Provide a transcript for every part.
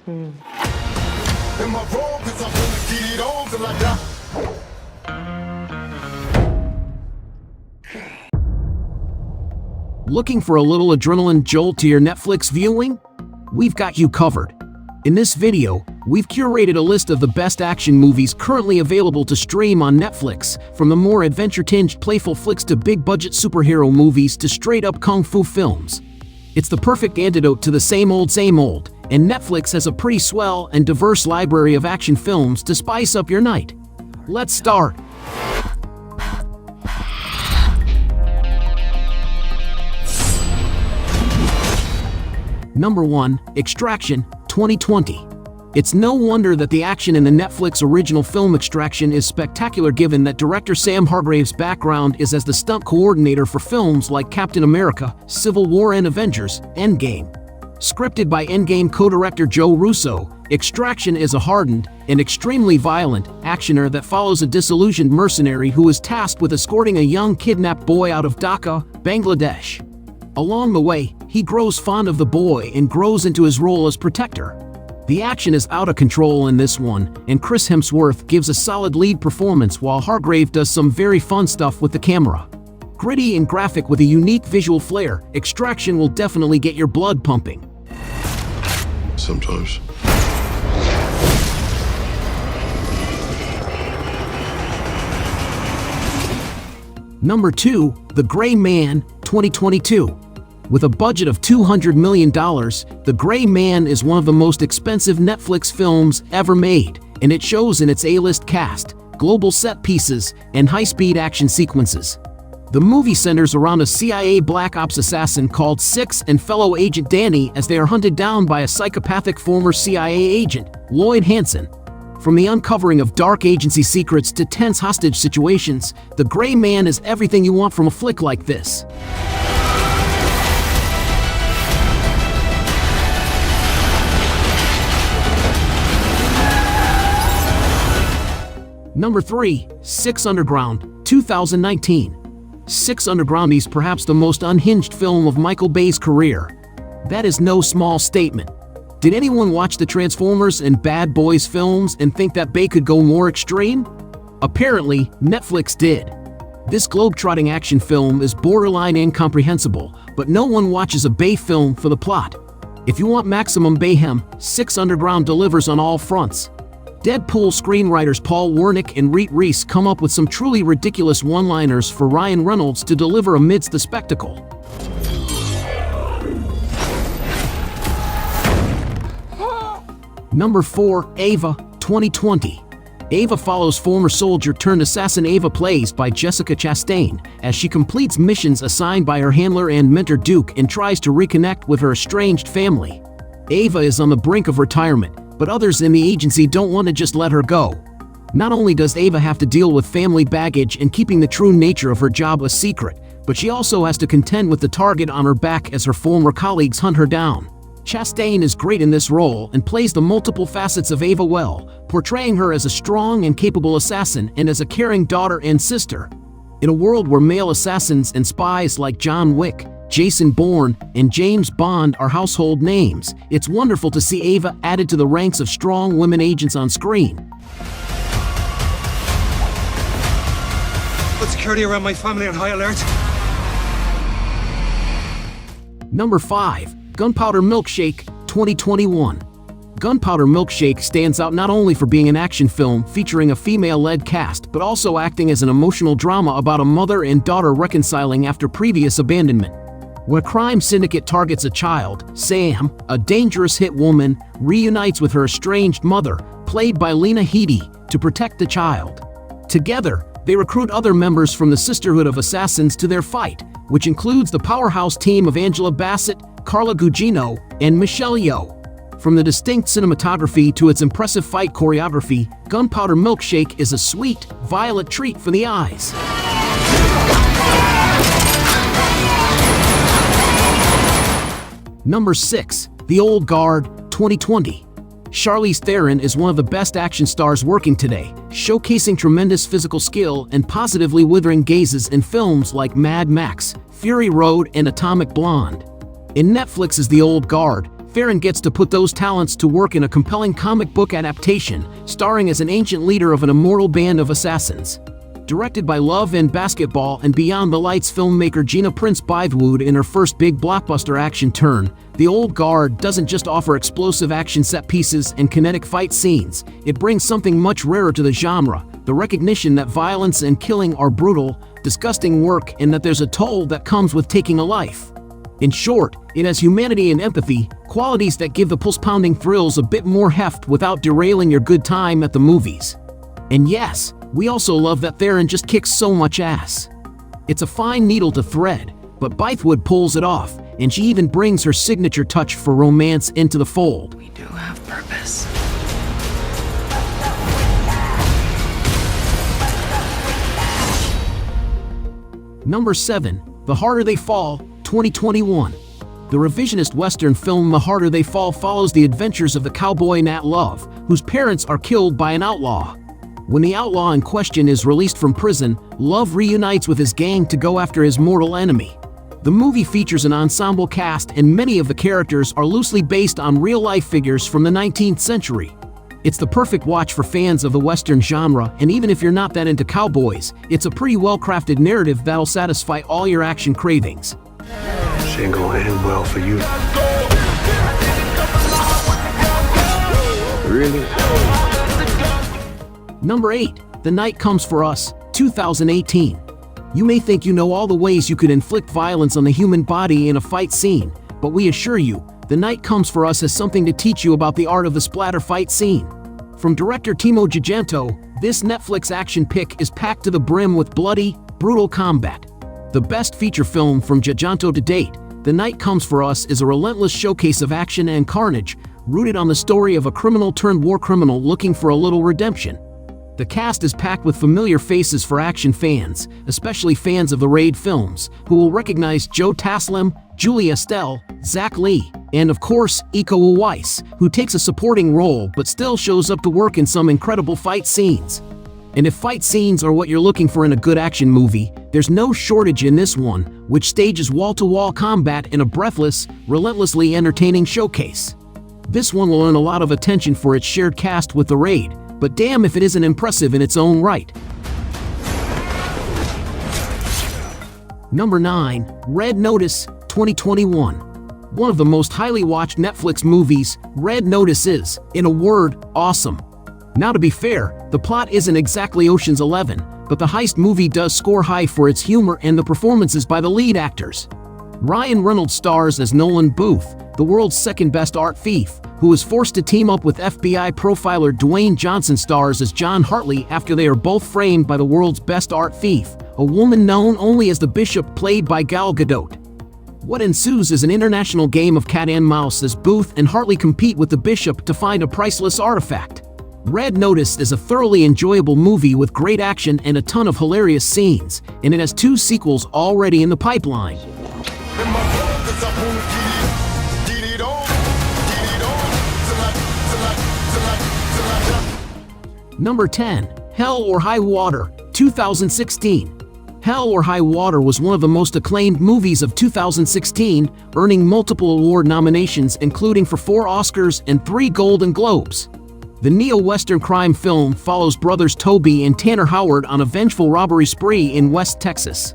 Am I wrong? 'Cause I'm gonna get it on till I die. Looking for a little adrenaline jolt to your Netflix viewing? We've got you covered. In this video, we've curated a list of the best action movies currently available to stream on Netflix, from the more adventure-tinged playful flicks to big-budget superhero movies to straight-up kung fu films. It's the perfect antidote to the same old, and Netflix has a pretty swell and diverse library of action films to spice up your night. Let's start. Number 1, Extraction, 2020. It's no wonder that the action in the Netflix original film Extraction is spectacular, given that director Sam Hargrave's background is as the stunt coordinator for films like Captain America, Civil War and Avengers: Endgame. Scripted by Endgame co-director Joe Russo, Extraction is a hardened and extremely violent actioner that follows a disillusioned mercenary who is tasked with escorting a young kidnapped boy out of Dhaka, Bangladesh. Along the way, he grows fond of the boy and grows into his role as protector. The action is out of control in this one, and Chris Hemsworth gives a solid lead performance while Hargrave does some very fun stuff with the camera. Gritty and graphic with a unique visual flair, Extraction will definitely get your blood pumping. Sometimes. Number 2, The Gray Man, 2022. With a budget of $200 million, The Gray Man is one of the most expensive Netflix films ever made, and it shows in its A-list cast, global set pieces, and high-speed action sequences. The movie centers around a CIA Black Ops assassin called Six and fellow agent Danny as they are hunted down by a psychopathic former CIA agent, Lloyd Hansen. From the uncovering of dark agency secrets to tense hostage situations, The Gray Man is everything you want from a flick like this. Number 3, Six Underground, 2019. Six Underground is perhaps the most unhinged film of Michael Bay's career. That is no small statement. Did anyone watch the Transformers and Bad Boys films and think that Bay could go more extreme? Apparently, Netflix did. This globe-trotting action film is borderline incomprehensible, but no one watches a Bay film for the plot. If you want maximum Bayhem, Six Underground delivers on all fronts. Deadpool screenwriters Paul Wernick and Reet Reese come up with some truly ridiculous one-liners for Ryan Reynolds to deliver amidst the spectacle. Number 4, Ava, 2020. Ava follows former soldier turned assassin Ava, plays by Jessica Chastain, as she completes missions assigned by her handler and mentor Duke and tries to reconnect with her estranged family. Ava is on the brink of retirement, but others in the agency don't want to just let her go. Not only does Ava have to deal with family baggage and keeping the true nature of her job a secret, but she also has to contend with the target on her back as her former colleagues hunt her down. Chastain is great in this role and plays the multiple facets of Ava well, portraying her as a strong and capable assassin and as a caring daughter and sister. In a world where male assassins and spies like John Wick, Jason Bourne, and James Bond are household names, it's wonderful to see Ava added to the ranks of strong women agents on screen. Put security around my family on high alert. Number 5, Gunpowder Milkshake, 2021. Gunpowder Milkshake stands out not only for being an action film featuring a female-led cast, but also acting as an emotional drama about a mother and daughter reconciling after previous abandonment. When a crime syndicate targets a child, Sam, a dangerous hit woman, reunites with her estranged mother, played by Lena Headey, to protect the child. Together, they recruit other members from the Sisterhood of Assassins to their fight, which includes the powerhouse team of Angela Bassett, Carla Gugino, and Michelle Yeoh. From the distinct cinematography to its impressive fight choreography, Gunpowder Milkshake is a sweet, violet treat for the eyes. Number 6, The Old Guard, 2020. Charlize Theron is one of the best action stars working today, showcasing tremendous physical skill and positively withering gazes in films like Mad Max, Fury Road, and Atomic Blonde. In Netflix's The Old Guard, Theron gets to put those talents to work in a compelling comic book adaptation, starring as an ancient leader of an immortal band of assassins. Directed by Love and Basketball and Beyond the Lights filmmaker Gina Prince Bythewood in her first big blockbuster action turn, The Old Guard doesn't just offer explosive action set pieces and kinetic fight scenes, it brings something much rarer to the genre, the recognition that violence and killing are brutal, disgusting work and that there's a toll that comes with taking a life. In short, it has humanity and empathy, qualities that give the pulse-pounding thrills a bit more heft without derailing your good time at the movies. And yes, we also love that Theron just kicks so much ass. It's a fine needle to thread, but Bythewood pulls it off, and she even brings her signature touch for romance into the fold. We do have purpose. Number 7. The Harder They Fall, 2021. The revisionist Western film The Harder They Fall follows the adventures of the cowboy Nat Love, whose parents are killed by an outlaw. When the outlaw in question is released from prison, Love reunites with his gang to go after his mortal enemy. The movie features an ensemble cast and many of the characters are loosely based on real-life figures from the 19th century. It's the perfect watch for fans of the Western genre, and even if you're not that into cowboys, it's a pretty well-crafted narrative that'll satisfy all your action cravings. This ain't gonna end well for you. Really? Number 8. The Night Comes for Us, 2018. You may think you know all the ways you could inflict violence on the human body in a fight scene, but we assure you, The Night Comes for Us has something to teach you about the art of the splatter fight scene. From director Timo Giganto, this Netflix action pick is packed to the brim with bloody, brutal combat. The best feature film from Giganto to date, The Night Comes for Us is a relentless showcase of action and carnage, rooted on the story of a criminal turned war criminal looking for a little redemption. The cast is packed with familiar faces for action fans, especially fans of the Raid films, who will recognize Joe Taslim, Julie Estelle, Zach Lee, and of course, Iko Uwais, who takes a supporting role but still shows up to work in some incredible fight scenes. And if fight scenes are what you're looking for in a good action movie, there's no shortage in this one, which stages wall-to-wall combat in a breathless, relentlessly entertaining showcase. This one will earn a lot of attention for its shared cast with the Raid, but damn if it isn't impressive in its own right. Number 9. Red Notice, 2021. One of the most highly watched Netflix movies, Red Notice is, in a word, awesome. Now to be fair, the plot isn't exactly Ocean's 11, but the heist movie does score high for its humor and the performances by the lead actors. Ryan Reynolds stars as Nolan Booth, the world's second-best art thief, who is forced to team up with FBI profiler Dwayne Johnson stars as John Hartley after they are both framed by the world's best art thief, a woman known only as the Bishop played by Gal Gadot. What ensues is an international game of cat and mouse as Booth and Hartley compete with the Bishop to find a priceless artifact. Red Notice is a thoroughly enjoyable movie with great action and a ton of hilarious scenes, and it has 2 sequels already in the pipeline. In my phone, 'cause I wanna get it on, till I Number 10. Hell or High Water, 2016. Hell or High Water was one of the most acclaimed movies of 2016, earning multiple award nominations including for 4 Oscars and 3 Golden Globes. The neo-Western crime film follows brothers Toby and Tanner Howard on a vengeful robbery spree in West Texas.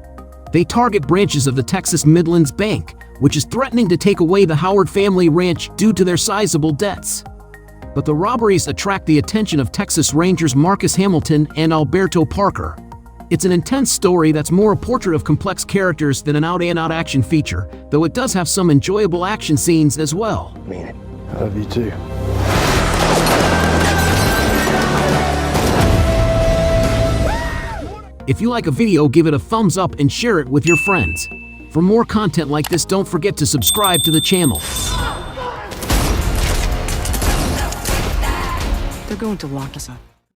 They target branches of the Texas Midlands Bank, which is threatening to take away the Howard family ranch due to their sizable debts. But the robberies attract the attention of Texas Rangers Marcus Hamilton and Alberto Parker. It's an intense story that's more a portrait of complex characters than an out-and-out action feature, though it does have some enjoyable action scenes as well. Mean it. I love you too. If you like a video, give it a thumbs up and share it with your friends. For more content like this, don't forget to subscribe to the channel. They're going to lock us up.